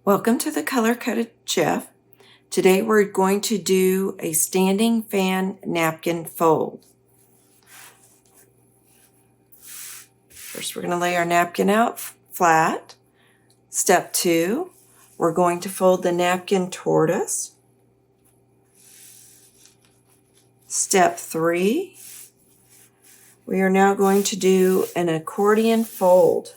Welcome to the Color Coded Chef. Today we're going to do a standing fan napkin fold. First we're going to lay our napkin out flat. Step 2, we're going to fold the napkin toward us. Step 3, we are now going to do an accordion fold.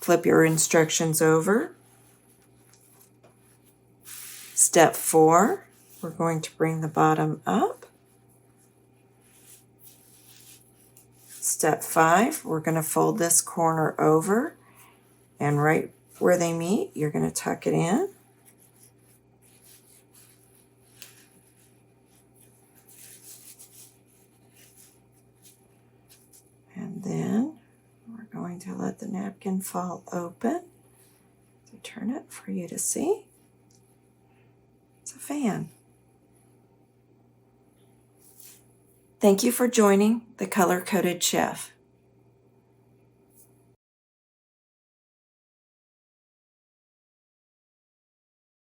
Flip your instructions over. Step 4, we're going to bring the bottom up. Step 5, we're going to fold this corner over, and right where they meet, you're going to tuck it in. And then we're going to let the napkin fall open. So turn it for you to see. It's a fan. Thank you for joining the Color Coded Chef.